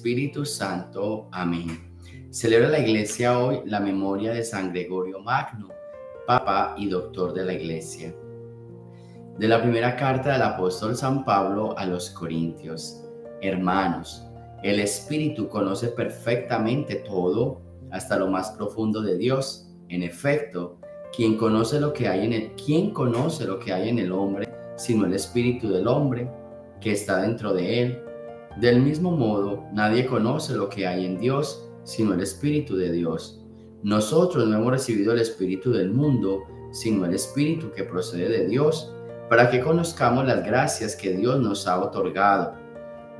Espíritu Santo. Amén. Celebra la Iglesia hoy la memoria de San Gregorio Magno, Papa y Doctor de la Iglesia. De la primera carta del apóstol San Pablo a los Corintios. Hermanos, el Espíritu conoce perfectamente todo, hasta lo más profundo de Dios. En efecto, ¿quién conoce lo que hay en el hombre, sino el Espíritu del hombre, que está dentro de él? Del mismo modo, nadie conoce lo que hay en Dios, sino el Espíritu de Dios. Nosotros no hemos recibido el Espíritu del mundo, sino el Espíritu que procede de Dios, para que conozcamos las gracias que Dios nos ha otorgado.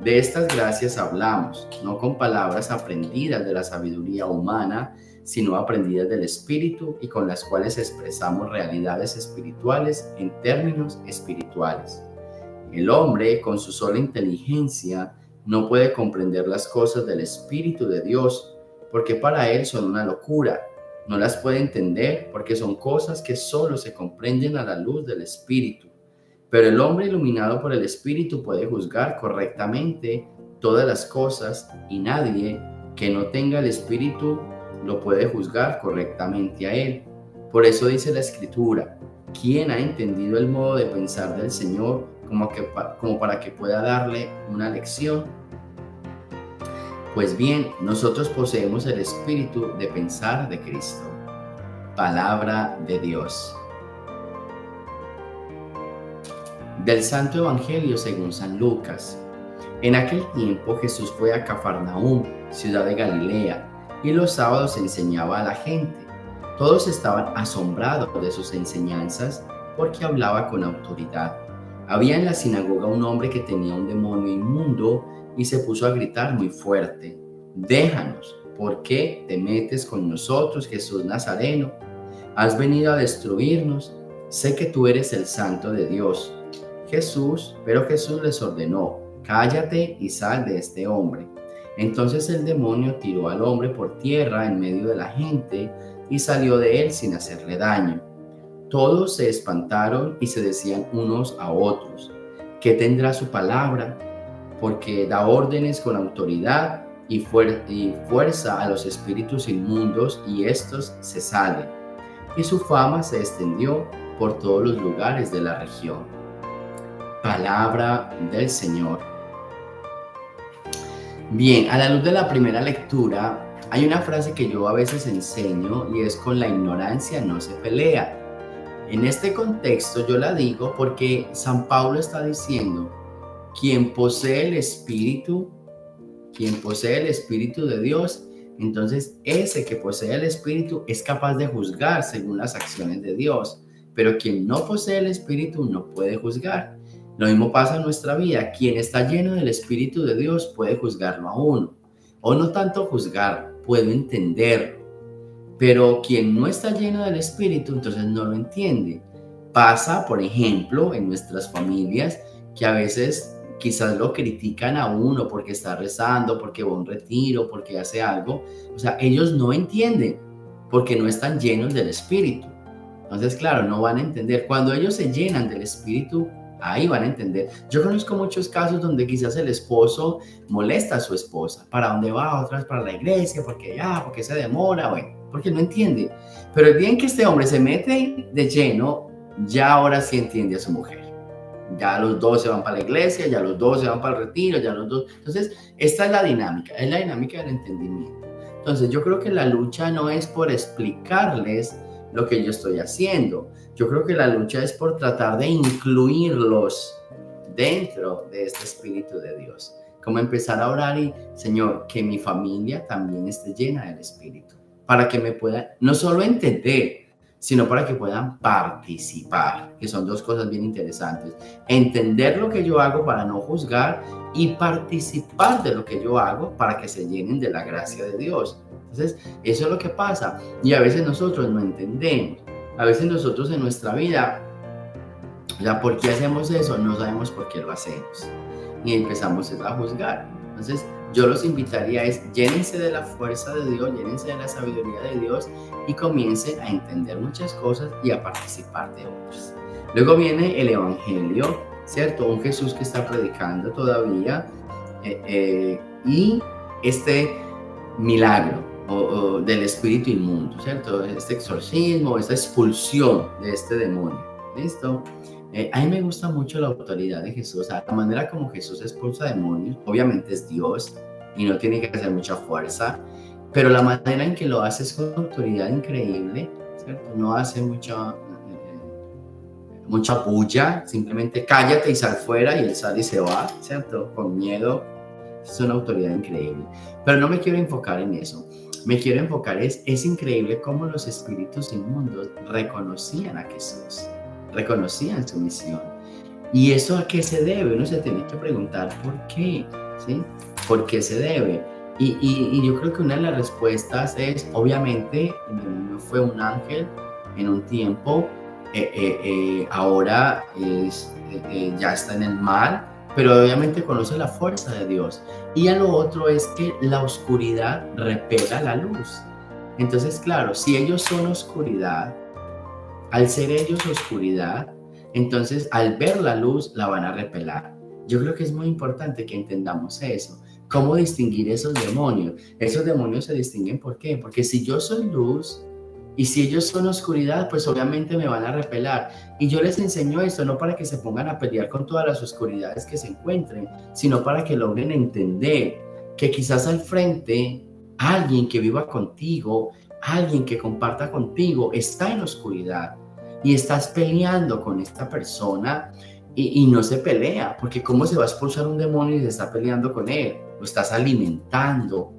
De estas gracias hablamos, no con palabras aprendidas de la sabiduría humana, sino aprendidas del Espíritu y con las cuales expresamos realidades espirituales en términos espirituales. El hombre, con su sola inteligencia, no puede comprender las cosas del Espíritu de Dios, porque para él son una locura. No las puede entender porque son cosas que solo se comprenden a la luz del Espíritu. Pero el hombre iluminado por el Espíritu puede juzgar correctamente todas las cosas, y nadie que no tenga el Espíritu lo puede juzgar correctamente a él. Por eso dice la Escritura: ¿quién ha entendido el modo de pensar del Señor como para que pueda darle una lección? Pues bien, nosotros poseemos el espíritu de pensar de Cristo. Palabra de Dios. Del Santo Evangelio según San Lucas. En aquel tiempo Jesús fue a Cafarnaúm, ciudad de Galilea, y los sábados enseñaba a la gente. Todos estaban asombrados de sus enseñanzas porque hablaba con autoridad. Había en la sinagoga un hombre que tenía un demonio inmundo y se puso a gritar muy fuerte: «Déjanos, ¿por qué te metes con nosotros, Jesús Nazareno? ¿Has venido a destruirnos? Sé que tú eres el Santo de Dios». Pero Jesús les ordenó: «Cállate y sal de este hombre». Entonces el demonio tiró al hombre por tierra en medio de la gente y salió de él sin hacerle daño. Todos se espantaron y se decían unos a otros: «¿Qué tendrá su palabra? Porque da órdenes con autoridad y fuerza a los espíritus inmundos, y estos se salen». Y su fama se extendió por todos los lugares de la región. Palabra del Señor. Bien, a la luz de la primera lectura, hay una frase que yo a veces enseño y es: con la ignorancia no se pelea. En este contexto yo la digo porque San Pablo está diciendo: quien posee el Espíritu de Dios, entonces ese que posee el Espíritu es capaz de juzgar según las acciones de Dios. Pero quien no posee el Espíritu no puede juzgar. Lo mismo pasa en nuestra vida. Quien está lleno del Espíritu de Dios puede juzgarlo a uno. O no tanto juzgar, puede entenderlo. Pero quien no está lleno del Espíritu, entonces no lo entiende. Pasa, por ejemplo, en nuestras familias, que a veces quizás lo critican a uno porque está rezando, porque va a un retiro, porque hace algo. O sea, ellos no entienden porque no están llenos del Espíritu. Entonces, claro, no van a entender. Cuando ellos se llenan del Espíritu, ahí van a entender. Yo conozco muchos casos donde quizás el esposo molesta a su esposa. ¿Para dónde va? Otra vez para la iglesia, porque se demora, bueno, porque no entiende. Pero el día en que este hombre se mete de lleno, ya ahora sí entiende a su mujer. Ya los dos se van para la iglesia, ya los dos se van para el retiro, ya los dos. Entonces, esta es la dinámica del entendimiento. Entonces, yo creo que la lucha no es por explicarles lo que yo estoy haciendo. Yo creo que la lucha es por tratar de incluirlos dentro de este Espíritu de Dios. Como empezar a orar y: Señor, que mi familia también esté llena del Espíritu, para que me puedan no solo entender, sino para que puedan participar, que son dos cosas bien interesantes. Entender lo que yo hago para no juzgar, y participar de lo que yo hago para que se llenen de la gracia de Dios. Entonces, eso es lo que pasa. Y a veces nosotros no entendemos. A veces nosotros en nuestra vida, ¿por qué hacemos eso? No sabemos por qué lo hacemos. Y empezamos a juzgar. Entonces, yo los invitaría llénense de la fuerza de Dios, llénense de la sabiduría de Dios y comiencen a entender muchas cosas y a participar de otras. Luego viene el Evangelio, ¿cierto? Un Jesús que está predicando todavía y este milagro o del espíritu inmundo, ¿cierto? Este exorcismo, esta expulsión de este demonio. ¿Listo? A mí me gusta mucho la autoridad de Jesús, o sea, la manera como Jesús expulsa demonios. Obviamente es Dios y no tiene que hacer mucha fuerza, pero la manera en que lo hace es con autoridad increíble, ¿cierto? No hace mucha bulla, simplemente cállate y sal fuera, y él sale y se va, ¿cierto? Con miedo. Es una autoridad increíble. Pero no me quiero enfocar en eso. Me quiero enfocar, es increíble cómo los espíritus inmundos reconocían a Jesús, reconocían su misión. ¿Y eso a qué se debe? Uno se tiene que preguntar por qué, ¿sí? ¿Por qué se debe? Y yo creo que una de las respuestas es, obviamente, el demonio fue un ángel en un tiempo, ahora ya está en el mal, pero obviamente conoce la fuerza de Dios. Y a lo otro es que la oscuridad repela la luz. Entonces, claro, si ellos son oscuridad, al ser ellos oscuridad, entonces al ver la luz la van a repelar. Yo creo que es muy importante que entendamos eso. ¿Cómo distinguir esos demonios? Esos demonios se distinguen, ¿por qué? Porque si yo soy luz y si ellos son oscuridad, pues obviamente me van a repelar. Y yo les enseño esto no para que se pongan a pelear con todas las oscuridades que se encuentren, sino para que logren entender que quizás al frente alguien que viva contigo, alguien que comparta contigo, está en oscuridad y estás peleando con esta persona y no se pelea, porque ¿cómo se va a expulsar un demonio y se está peleando con él? Lo estás alimentando.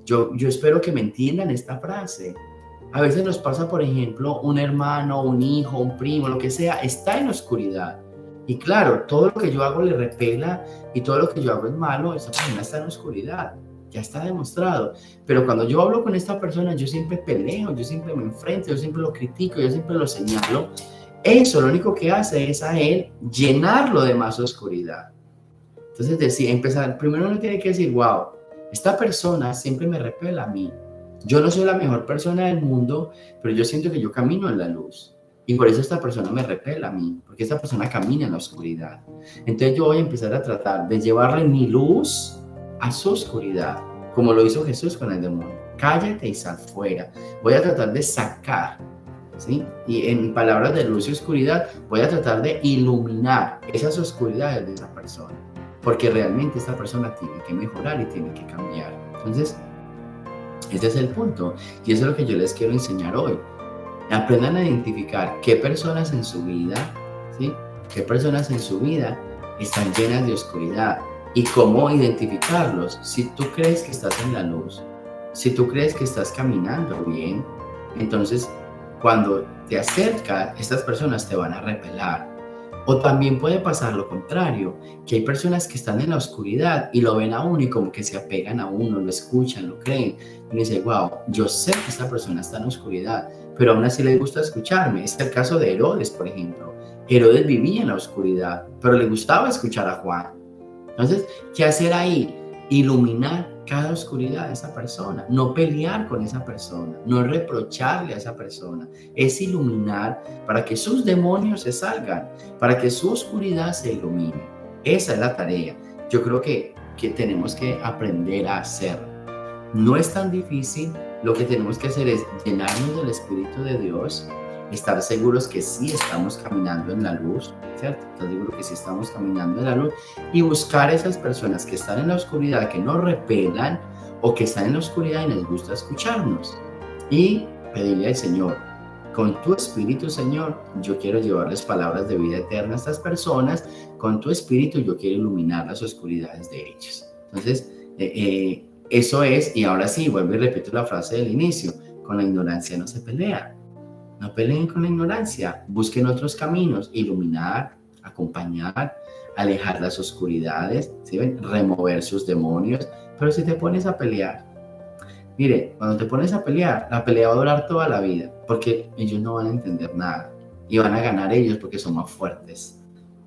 Yo espero que me entiendan esta frase. A veces nos pasa, por ejemplo, un hermano, un hijo, un primo, lo que sea, está en oscuridad. Y claro, todo lo que yo hago le repela y todo lo que yo hago es malo, esa persona está en oscuridad. Ya está demostrado. Pero cuando yo hablo con esta persona, yo siempre peleo, yo siempre me enfrento, yo siempre lo critico, yo siempre lo señalo. Eso lo único que hace es a él llenarlo de más oscuridad. Entonces, primero uno tiene que decir, wow, esta persona siempre me repela a mí. Yo no soy la mejor persona del mundo, pero yo siento que yo camino en la luz. Y por eso esta persona me repela a mí, porque esta persona camina en la oscuridad. Entonces yo voy a empezar a tratar de llevarle mi luz a su oscuridad, como lo hizo Jesús con el demonio. Cállate y sal fuera. Voy a tratar de sacar, ¿sí? Y en palabras de luz y oscuridad, voy a tratar de iluminar esas oscuridades de esa persona, porque realmente esta persona tiene que mejorar y tiene que cambiar. Entonces, ese es el punto, y eso es lo que yo les quiero enseñar hoy. Aprendan a identificar qué personas en su vida, ¿sí? Qué personas en su vida están llenas de oscuridad y cómo identificarlos. Si tú crees que estás en la luz, si tú crees que estás caminando bien, entonces cuando te acercas, estas personas te van a repelar. O también puede pasar lo contrario, que hay personas que están en la oscuridad y lo ven a uno y como que se apegan a uno, lo escuchan, lo creen. Y dicen, wow, yo sé que esta persona está en la oscuridad, pero aún así le gusta escucharme. Este es el caso de Herodes, por ejemplo. Herodes vivía en la oscuridad, pero le gustaba escuchar a Juan. Entonces, ¿qué hacer ahí? Iluminar cada oscuridad de esa persona, no pelear con esa persona, no reprocharle a esa persona, es iluminar para que sus demonios se salgan, para que su oscuridad se ilumine. Esa es la tarea. Yo creo que tenemos que aprender a hacer. No es tan difícil, lo que tenemos que hacer es llenarnos del Espíritu de Dios, estar seguros que sí estamos caminando en la luz, ¿cierto? Estar seguros que sí estamos caminando en la luz y buscar esas personas que están en la oscuridad, que nos repelan o que están en la oscuridad y les gusta escucharnos. Y pedirle al Señor, con tu Espíritu, Señor, yo quiero llevarles palabras de vida eterna a estas personas, con tu Espíritu yo quiero iluminar las oscuridades de ellos. Entonces, eso es, y ahora sí, vuelvo y repito la frase del inicio, con la ignorancia no se pelea. No peleen con la ignorancia, busquen otros caminos, iluminar, acompañar, alejar las oscuridades, ¿sí ven? Remover sus demonios. Pero si te pones a pelear, mire, cuando te pones a pelear, la pelea va a durar toda la vida, porque ellos no van a entender nada y van a ganar ellos porque son más fuertes.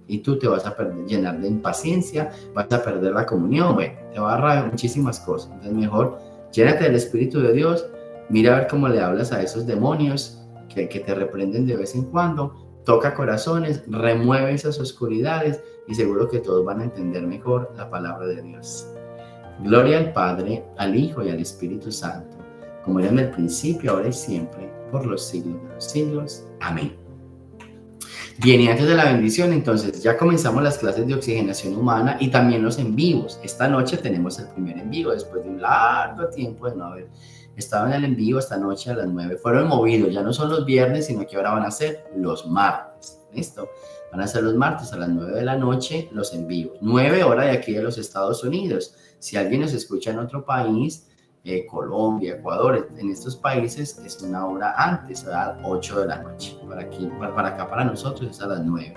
Y tú te vas a llenar de impaciencia, vas a perder la comunión, bueno, te va a agarrar muchísimas cosas. Entonces mejor llénate del Espíritu de Dios, mira a ver cómo le hablas a esos demonios que te reprenden de vez en cuando, toca corazones, remueve esas oscuridades y seguro que todos van a entender mejor la palabra de Dios. Gloria al Padre, al Hijo y al Espíritu Santo, como era en el principio, ahora y siempre, por los siglos de los siglos. Amén. Bien, y antes de la bendición, entonces ya comenzamos las clases de oxigenación humana y también los en vivos. Esta noche tenemos el primer en vivo, después de un largo tiempo de no haber estado en el en vivo. Esta noche a las 9 fueron movidos, ya no son los viernes, sino que ahora van a ser los martes. ¿Listo? Van a ser los martes a las 9 de la noche los en vivo. 9 horas de aquí de los Estados Unidos. Si alguien nos escucha en otro país, Colombia, Ecuador, en estos países es una hora antes, a las 8 de la noche. Para acá, para nosotros es a las 9.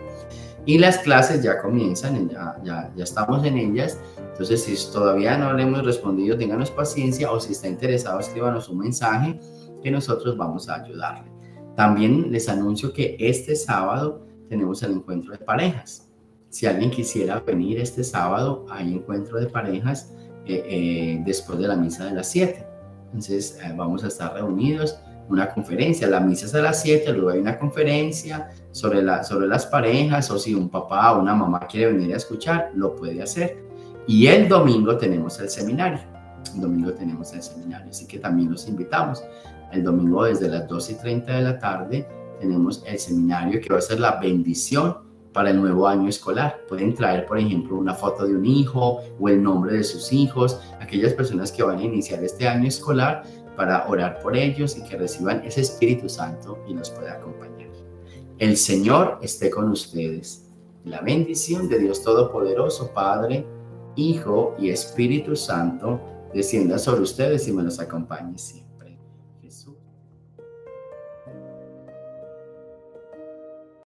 Y las clases ya comienzan, ya estamos en ellas. Entonces, si todavía no le hemos respondido, ténganos paciencia, o si está interesado, escríbanos un mensaje que nosotros vamos a ayudarle. También les anuncio que este sábado tenemos el encuentro de parejas. Si alguien quisiera venir este sábado, hay encuentro de parejas después de la misa de las 7. Entonces vamos a estar reunidos, una conferencia, la misa es a las 7, luego hay una conferencia sobre las parejas, o si un papá o una mamá quiere venir a escuchar, lo puede hacer. Y el domingo tenemos el seminario. Así que también los invitamos. El domingo desde las 2:30 de la tarde tenemos el seminario que va a ser la bendición para el nuevo año escolar. Pueden traer, por ejemplo, una foto de un hijo o el nombre de sus hijos, aquellas personas que van a iniciar este año escolar, para orar por ellos y que reciban ese Espíritu Santo y nos pueda acompañar. El Señor esté con ustedes. La bendición de Dios Todopoderoso, Padre, Hijo y Espíritu Santo, descienda sobre ustedes y me los acompañe siempre.